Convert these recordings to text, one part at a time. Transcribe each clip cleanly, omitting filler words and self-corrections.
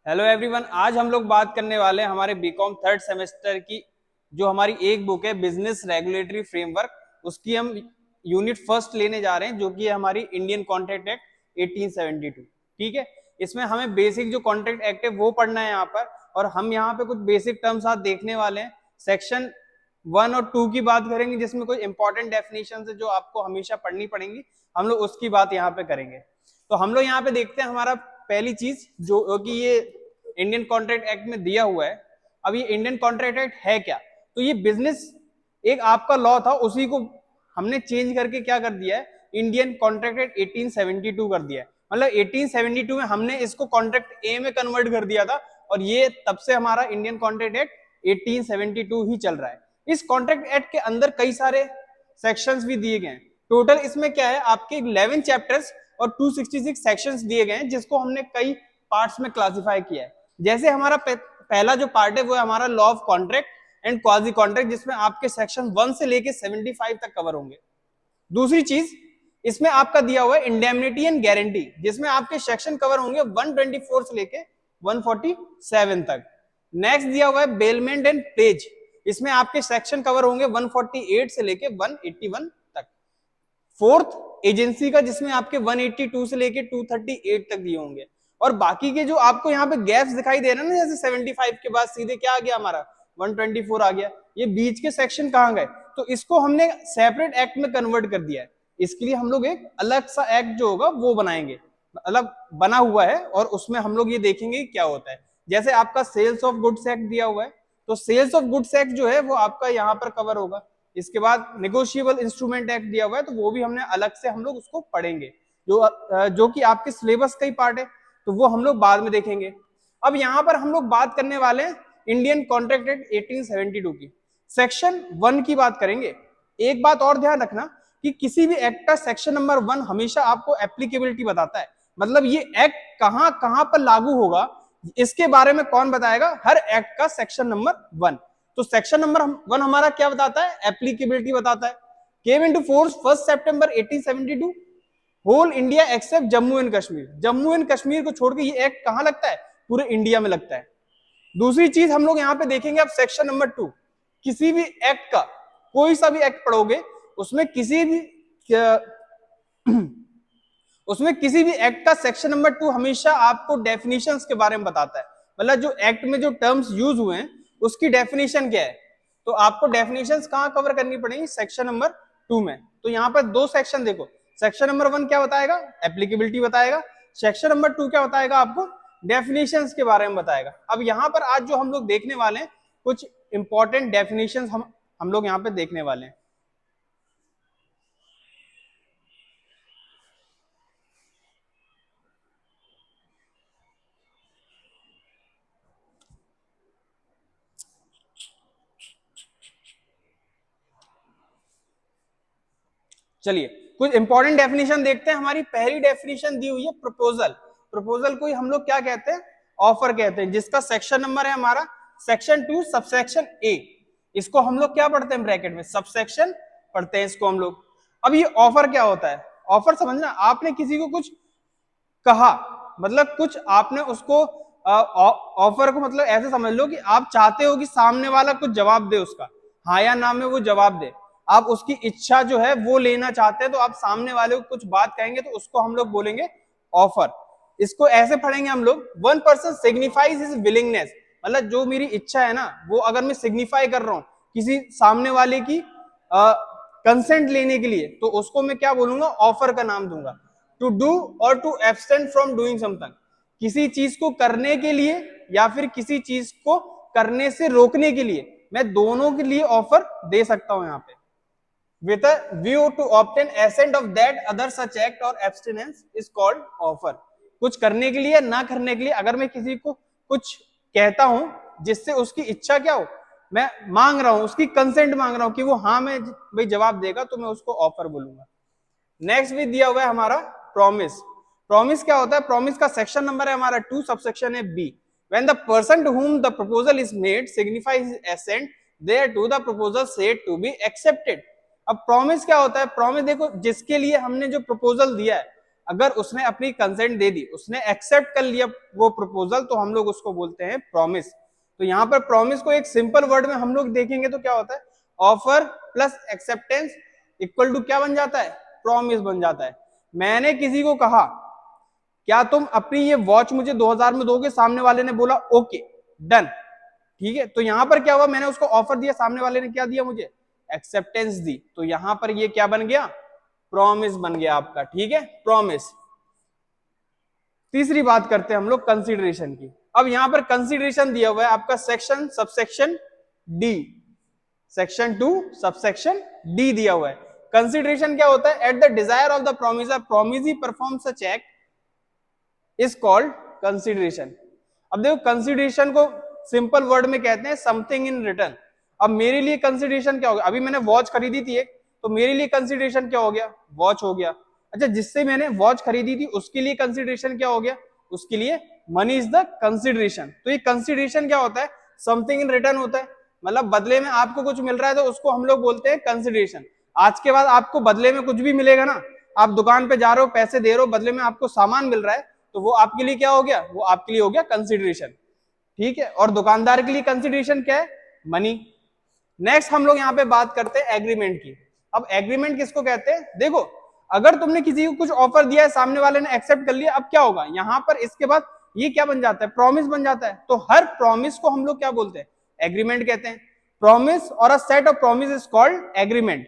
Hello everyone, आज हम लोग बात करने वाले हैं हमारे बीकॉम थर्ड सेमेस्टर की जो हमारी एक बुक है बिजनेस रेगुलेटरी फ्रेमवर्क। उसकी हम यूनिट फर्स्ट लेने जा रहे हैं जो कि है हमारी इंडियन कॉन्ट्रैक्ट एक्ट 1872। ठीक है, इसमें हमें बेसिक जो कॉन्ट्रैक्ट एक्ट है वो पढ़ना है यहाँ पर, और हम यहाँ पे कुछ बेसिक टर्म्स आज देखने वाले हैं। सेक्शन 1 और 2 की बात करेंगे जिसमें कोई इंपॉर्टेंट डेफिनेशन है जो आपको हमेशा पढ़नी पड़ेंगी, हम लोग उसकी बात यहाँ पे करेंगे। तो हम लोग यहाँ पे देखते हैं हमारा पहली चीज जो कि ये इंडियन कॉन्ट्रैक्ट एक्ट में दिया हुआ है। अब ये इंडियन कॉन्ट्रैक्ट एक्ट है क्या? तो ये बिजनेस एक आपका लॉ था, उसी को हमने चेंज करके क्या कर दिया है, इंडियन कॉन्ट्रैक्ट एक्ट 1872 कर दिया है। मतलब 1872 में हमने इसको कॉन्ट्रैक्ट ए में कन्वर्ट कर दिया था, और ये तब से हमारा इंडियन कॉन्ट्रैक्ट एक्ट 1872 ही चल रहा है। इस कॉन्ट्रैक्ट एक्ट के अंदर कई सारे सेक्शंस भी दिए गए हैं। टोटल इसमें क्या है, आपके 11 चैप्टर्स और 266 सेक्शंस दिए गए हैं, जिसको हमने कई पार्ट्स में क्लासिफाई किया है। जैसे हमारा पहला जो पार्ट है वो है हमारा law of contract and quasi contract, जिसमें आपके सेक्शन 1 से लेके 75 तक कवर होंगे। दूसरी चीज इसमें आपका दिया हुआ है इंडेमनिटी एंड गारंटी, जिसमें आपके सेक्शन कवर होंगे 124 से लेके 147 तक। नेक्स्ट दिया हुआ है बेलमेंट एंड प्लेज, इसमें आपके सेक्शन कवर होंगे 148 से लेके 181 तक। फोर्थ एजेंसी का, जिसमें आपके 182 से लेके 238 तक दिए होंगे। और बाकी के जो आपको यहाँ पे गैप्स दिखाई दे रहे हैं ना, जैसे 75 के बाद सीधे क्या आ गया हमारा 124 आ गया, ये बीच के सेक्शन कहाँ गए? तो इसको हमने सेपरेट एक्ट में कन्वर्ट कर दिया है। इसके लिए हम लोग एक अलग सा एक्ट जो होगा वो बनाएंगे, अलग बना हुआ है, और उसमें हम लोग ये देखेंगे क्या होता है। जैसे आपका सेल्स ऑफ गुड्स एक्ट दिया हुआ है, तो सेल्स ऑफ गुड्स एक्ट जो है वो आपका यहाँ पर कवर होगा। इसके बाद नेगोशिएबल इंस्ट्रूमेंट एक्ट दिया हुआ है, तो वो भी हमने अलग से हम लोग उसको पढ़ेंगे, जो कि आपके सिलेबस का ही पार्ट है, तो वो हम लोग बाद में देखेंगे। अब यहाँ पर हम लोग बात करने वाले हैं इंडियन कॉन्ट्रैक्ट एक्ट 1872 की। सेक्शन 1 की बात करेंगे। एक बात और ध्यान रखना कि किसी भी एक्ट का सेक्शन नंबर 1 हमेशा आपको एप्लीकेबिलिटी बताता है, मतलब ये एक्ट कहां कहां पर लागू होगा इसके बारे में कौन बताएगा, हर एक्ट का सेक्शन नंबर 1। तो सेक्शन नंबर 1 हमारा क्या बताता है, एप्लीकेबिलिटी बताता है। Came into force 1 September 1872, whole India except Jammu and Kashmir. Jammu and Kashmir को छोड़ के ये एक्ट कहां लगता है, पूरे इंडिया में लगता है। दूसरी चीज हम लोग यहाँ पे देखेंगे, अब सेक्शन नंबर 2, किसी भी एक्ट का, कोई सा भी एक्ट पढ़ोगे उसमें किसी भी उसमें किसी भी एक्ट का सेक्शन नंबर 2 हमेशा आपको डेफिनेशंस के बारे में बताता है। मतलब जो एक्ट में जो टर्म्स यूज हुए हैं उसकी डेफिनेशन क्या है, तो आपको डेफिनेशंस कहां कवर करनी पड़ेगी, सेक्शन नंबर 2 में। तो यहाँ पर दो सेक्शन देखो, सेक्शन नंबर 1 क्या बताएगा, एप्लीकेबिलिटी बताएगा। सेक्शन नंबर 2 क्या बताएगा, आपको डेफिनेशंस के बारे में बताएगा। अब यहाँ पर आज जो हम लोग देखने वाले हैं, कुछ इंपॉर्टेंट डेफिनेशंस हम लोग यहाँ पे देखने वाले हैं। चलिए कुछ इंपॉर्टेंट डेफिनेशन देखते हैं। हमारी पहली डेफिनेशन दी हुई है प्रपोजल। प्रपोजल को हम लोग क्या कहते हैं, ऑफर कहते हैं, जिसका सेक्शन नंबर है हमारा सेक्शन 2 सबसेक्शन ए। इसको हम लोग क्या पढ़ते हैं, ब्रैकेट में सबसेक्शन पढ़ते हैं इसको हम लोग। अब ये ऑफर क्या होता है, ऑफर समझना, आपने किसी को कुछ कहा, मतलब कुछ आपने उसको ऑफर को मतलब ऐसे समझ लो कि आप चाहते हो कि सामने वाला कुछ जवाब दे, उसका हाँ या ना में वो जवाब दे। आप उसकी इच्छा जो है वो लेना चाहते हैं, तो आप सामने वाले को कुछ बात कहेंगे तो उसको हम लोग बोलेंगे ऑफर। इसको ऐसे पढ़ेंगे हम लोग, 1 पर्सन सिग्निफाइज हिज विलिंगनेस, मतलब जो मेरी इच्छा है ना वो अगर मैं सिग्निफाई कर रहा हूं किसी सामने वाले की कंसेंट लेने के लिए, तो उसको मैं क्या बोलूंगा, ऑफर का नाम दूंगा। टू डू और to abstain from doing something, किसी चीज को करने के लिए या फिर किसी चीज को करने से रोकने के लिए, मैं दोनों के लिए ऑफर दे सकता हूं यहाँ पे। with a view to obtain assent of that other such act or abstinence is called offer। कुछ करने के लिए ना करने के लिए अगर मैं किसी को कुछ कहता हूं जिससे उसकी इच्छा क्या हो, मैं मांग रहा हूं, उसकी कंसेंट मांग रहा हूं कि वो हाँ में भाई जवाब देगा, तो मैं उसको ऑफर बोलूंगा। नेक्स्ट भी दिया हुआ है हमारा प्रॉमिस। प्रॉमिस क्या होता है, प्रॉमिस का सेक्शन नंबर है हमारा 2 सबसेक्शन है B. when the person to whom the proposal is made signifies his assent thereto the proposal said to be accepted। अब प्रॉमिस क्या होता है, प्रॉमिस देखो, जिसके लिए हमने जो प्रपोजल दिया है अगर उसने अपनी कंसेंट दे दी, उसने एक्सेप्ट कर लिया वो प्रपोजल, तो हम लोग उसको बोलते हैं प्रॉमिस। तो यहाँ पर प्रॉमिस को एक सिंपल वर्ड में हम लोग देखेंगे तो क्या होता है, offer plus acceptance equal to क्या बन जाता है, प्रॉमिस बन जाता है। मैंने किसी को कहा क्या तुम अपनी ये वॉच मुझे 2000 में दोगे, सामने वाले ने बोला ओके डन, ठीक है, तो यहां पर क्या हुआ, मैंने उसको ऑफर दिया, सामने वाले ने क्या दिया मुझे, एक्सेप्टेंस दी, तो यहां पर ये क्या बन गया, प्रॉमिस बन गया आपका, ठीक है, प्रॉमिस। तीसरी बात करते हैं हम लोग कंसीडरेशन की। अब यहां पर कंसीडरेशन दिया हुआ है आपका section subsection D, section 2 subsection D दिया हुआ है। कंसीडरेशन क्या होता है, at the desire of the promisor promisee perform such act is called consideration. अब देखो कंसीडरेशन को सिंपल वर्ड में कहते हैं समथिंग इन रिटर्न। अब मेरे लिए कंसीडरेशन क्या हो गया, अभी मैंने वॉच खरीदी थी एक, तो मेरे लिए कंसीडरेशन क्या हो गया, वॉच हो गया। अच्छा, जिससे मैंने वॉच खरीदी थी उसके लिए कंसीडरेशन क्या हो गया, उसके लिए मनी इज द कंसीडरेशन। तो ये कंसीडरेशन क्या होता है, समथिंग इन रिटर्न होता है, मतलब बदले में आपको कुछ मिल रहा है तो उसको हम लोग बोलते हैं कंसीडरेशन। आज के बाद आपको बदले में कुछ भी मिलेगा ना, आप दुकान पे जा रहे हो, पैसे दे रहे हो, बदले में आपको सामान मिल रहा है, तो वो आपके लिए क्या हो गया, वो आपके लिए हो गया कंसीडरेशन, ठीक है। और दुकानदार के लिए कंसीडरेशन क्या है, मनी। नेक्स्ट हम लोग यहाँ पे बात करते हैं एग्रीमेंट की। अब एग्रीमेंट किसको कहते हैं, देखो अगर तुमने किसी को कुछ ऑफर दिया है, सामने वाले ने एक्सेप्ट कर लिया, अब क्या होगा यहाँ पर, इसके बाद ये क्या बन जाता है, प्रॉमिस बन जाता है। तो हर प्रॉमिस को हम लोग क्या बोलते हैं, एग्रीमेंट कहते हैं। प्रॉमिस और a set of promise is called agreement.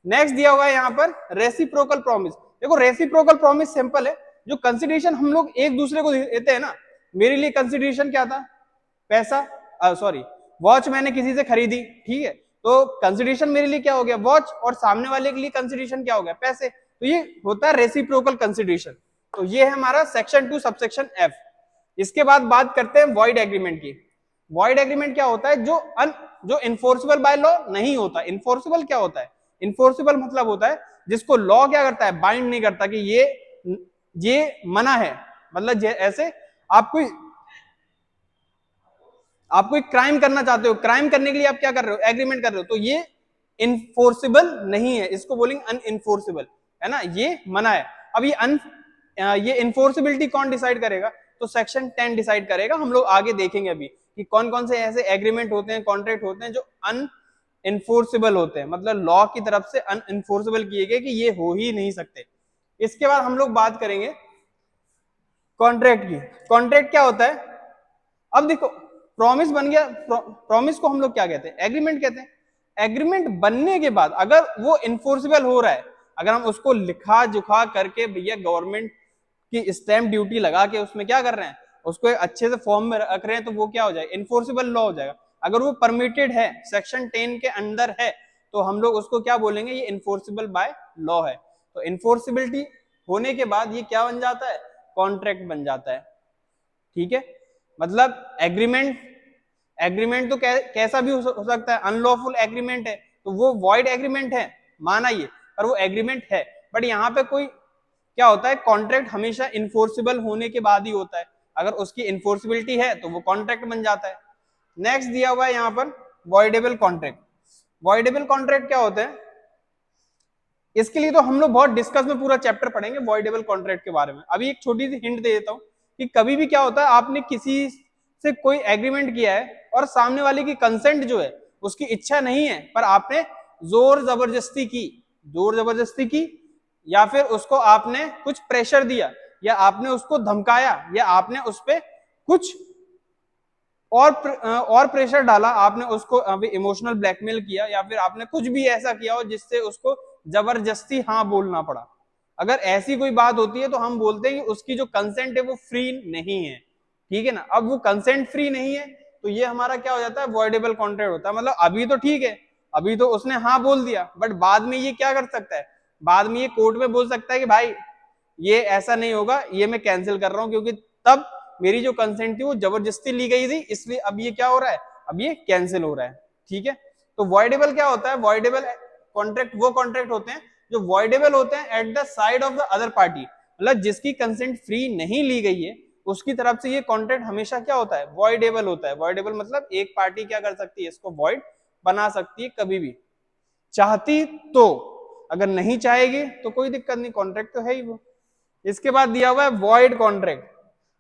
Next दिया हुआ है यहाँ पर रेसिप्रोकल प्रॉमिस। देखो रेसिप्रोकल प्रॉमिस सिंपल है, जो कंसीडरेशन हम लोग एक दूसरे को देते हैं ना, मेरे लिए कंसीडरेशन क्या था, पैसा, सॉरी वॉच मैंने किसी से खरीदी, ठीक है, तो कंसीडरेशन मेरे लिए क्या हो गया, वॉच, और सामने वाले के लिए कंसीडरेशन क्या हो गया, पैसे। तो ये होता है रेसिप्रोकल कंसीडरेशन। तो ये है हमारा सेक्शन 2 सबसेक्शन एफ। इसके बाद बात करते हैं वॉइड एग्रीमेंट की। वॉइड एग्रीमेंट क्या होता है, जो इन्फोर्सिबल बाय लॉ नहीं होता। इन्फोर्सिबल क्या होता है, इन्फोर्सिबल मतलब होता है जिसको लॉ क्या करता है, बाइंड नहीं करता कि ये मना है, मतलब ऐसे आप कोई क्राइम करना चाहते हो, क्राइम करने के लिए आप क्या कर रहे हो, एग्रीमेंट कर रहे हो, तो ये इनफोर्सिबल नहीं है, इसको बोलेंगे अनइनफोर्सिबल, है ना, ये मना है। अब ये इनफोर्सिबिलिटी कौन डिसाइड करेगा, तो सेक्शन 10 डिसाइड करेगा। हम लोग आगे देखेंगे अभी कि कौन कौन से ऐसे एग्रीमेंट होते हैं, कॉन्ट्रैक्ट होते हैं जो अनइनफोर्सिबल होते हैं, मतलब लॉ की तरफ से अनइनफोर्सिबल किए गए कि ये हो ही नहीं सकते। इसके बाद हम लोग बात करेंगे कॉन्ट्रैक्ट की। कॉन्ट्रैक्ट क्या होता है, अब देखो प्रॉमिस बन गया, प्रॉमिस को हम लोग क्या कहते हैं, एग्रीमेंट कहते हैं। एग्रीमेंट बनने के बाद अगर वो इन्फोर्सिबल हो रहा है, अगर हम उसको लिखा जुखा करके भैया गवर्नमेंट की स्टैम्प ड्यूटी लगा के उसमें क्या कर रहे हैं, उसको अच्छे से फॉर्म में रख रहे हैं, तो वो क्या हो जाएगा, इन्फोर्सिबल लॉ हो जाएगा। अगर वो परमिटेड है, सेक्शन 10 के अंदर है, तो हम लोग उसको क्या बोलेंगे, ये इन्फोर्सिबल बाय लॉ है। तो इन्फोर्सिबिलिटी होने के बाद ये क्या बन जाता है, कॉन्ट्रैक्ट बन जाता है, ठीक है। मतलब एग्रीमेंट तो कैसा भी हो सकता है, अनलॉफुल एग्रीमेंट है तो वो वॉइड एग्रीमेंट है, माना ये, पर वो एग्रीमेंट है। बट यहाँ पे कोई क्या होता है, कॉन्ट्रैक्ट हमेशा इन्फोर्सिबल होने के बाद ही होता है, अगर उसकी इन्फोर्सिबिलिटी है तो वो कॉन्ट्रैक्ट बन जाता है। नेक्स्ट दिया हुआ है यहाँ पर वॉइडेबल कॉन्ट्रैक्ट। वॉइडेबल कॉन्ट्रैक्ट क्या होता है, इसके लिए तो हम लोग बहुत डिस्कस में पूरा चैप्टर पढ़ेंगे वॉइडेबल कॉन्ट्रैक्ट के बारे में। अभी एक छोटी सी हिंट दे देता हूँ कि कभी भी क्या होता है, आपने किसी से कोई एग्रीमेंट किया है और सामने वाले की कंसेंट जो है उसकी इच्छा नहीं है, पर आपने जोर जबरदस्ती की, या फिर उसको आपने कुछ प्रेशर दिया, या आपने उसको धमकाया, या आपने उस पर कुछ और प्रेशर डाला, आपने उसको इमोशनल ब्लैकमेल किया, या फिर आपने कुछ भी ऐसा किया हो जिससे उसको जबरदस्ती हाँ बोलना पड़ा। अगर ऐसी कोई बात होती है तो हम बोलते हैं कि उसकी जो कंसेंट है वो फ्री नहीं है, ठीक है ना। अब वो कंसेंट फ्री नहीं है तो ये हमारा क्या हो जाता है, वॉइडेबल कॉन्ट्रैक्ट होता है। मतलब अभी तो ठीक है, अभी तो उसने हाँ बोल दिया, बट बाद में ये क्या कर सकता है, बाद में ये कोर्ट में बोल सकता है कि भाई ये ऐसा नहीं होगा, ये मैं कैंसिल कर रहा हूं, क्योंकि तब मेरी जो कंसेंट थी वो जबरदस्ती ली गई थी, इसलिए अब ये क्या हो रहा है, अब ये कैंसिल हो रहा है, ठीक है। तो वॉइडेबल क्या होता है, वॉइडेबल कॉन्ट्रैक्ट वो कॉन्ट्रैक्ट होते हैं जो वॉइडेबल होते हैं at the side of the other party, मतलब जिसकी कंसेंट फ्री नहीं ली गई है उसकी तरफ से ये कॉन्ट्रैक्ट हमेशा क्या होता है, वॉइडेबल होता है। वॉइडेबल मतलब एक पार्टी क्या कर सकती है, इसको वॉइड बना सकती है कभी भी चाहती तो, अगर नहीं चाहेगी तो कोई दिक्कत नहीं, कॉन्ट्रैक्ट तो है ही वो, इसके बाद दिया हुआ है वॉइड कॉन्ट्रैक्ट।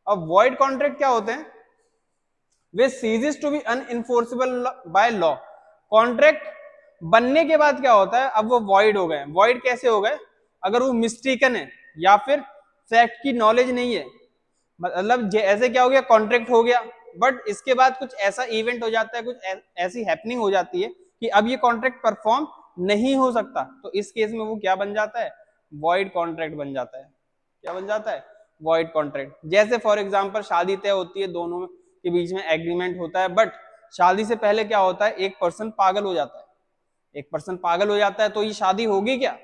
अब वॉइड कॉन्ट्रैक्ट क्या होते हैं? They ceases to be unenforceable by law. Contract बनने के बाद क्या होता है, अब वो वॉइड हो गए। वॉइड कैसे हो गए? अगर वो मिस्टेकन है या फिर फैक्ट की नॉलेज नहीं है, मतलब ऐसे क्या हो गया, कॉन्ट्रैक्ट हो गया बट इसके बाद कुछ ऐसा इवेंट हो जाता है, कुछ ऐसी हैपनिंग हो जाती है कि अब ये कॉन्ट्रैक्ट परफॉर्म नहीं हो सकता, तो इस केस में वो क्या बन जाता है? वॉइड कॉन्ट्रैक्ट बन जाता है। क्या बन जाता है? Void contract. जैसे फॉर एग्जांपल शादी तय होती है, दोनों के बीच में एग्रीमेंट होता है, बट शादी से पहले क्या होता है, एक पर्सन पागल हो जाता है। एक पर्सन पागल हो जाता है तो ये शादी होगी क्या?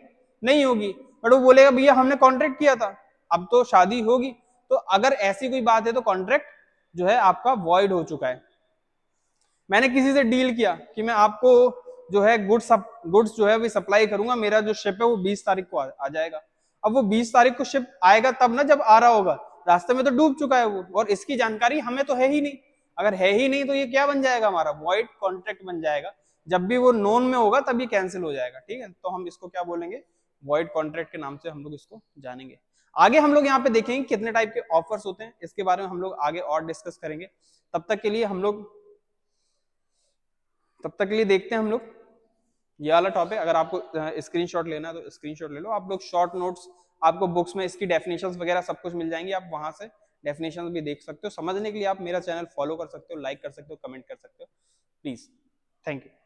नहीं होगी। बट वो बोलेगा भैया हमने कॉन्ट्रैक्ट किया था, अब तो शादी होगी। तो अगर ऐसी कोई बात है तो कॉन्ट्रैक्ट जो है आपका वॉइड हो चुका है। मैंने किसी से डील किया कि मैं आपको जो है गुड्स जो है वो सप्लाई करूंगा, मेरा जो शिप है वो 20 तारीख को आ जाएगा। अब वो 20 तारीख को शिप आएगा तब ना जब आ रहा होगा, रास्ते में तो डूब चुका है वो, और इसकी जानकारी हमें तो है ही नहीं। अगर है ही नहीं तो ये क्या बन जाएगा? हमारा वॉइड कॉन्ट्रैक्ट बन जाएगा। जब भी वो नोन में होगा तब ये कैंसिल हो जाएगा। ठीक है, तो हम इसको क्या बोलेंगे? वॉइड कॉन्ट्रैक्ट के नाम से हम लोग इसको जानेंगे। आगे हम लोग यहाँ पे देखेंगे कितने टाइप के ऑफर्स होते हैं, इसके बारे में हम लोग आगे और डिस्कस करेंगे। तब तक के लिए देखते हैं हम लोग ये वाला टॉपिक। अगर आपको स्क्रीनशॉट लेना है तो स्क्रीनशॉट ले लो। आप लोग शॉर्ट नोट्स, आपको बुक्स में इसकी डेफिनेशंस वगैरह सब कुछ मिल जाएंगी, आप वहां से डेफिनेशंस भी देख सकते हो। समझने के लिए आप मेरा चैनल फॉलो कर सकते हो, लाइक कर सकते हो, कमेंट कर सकते हो। Please, thank you.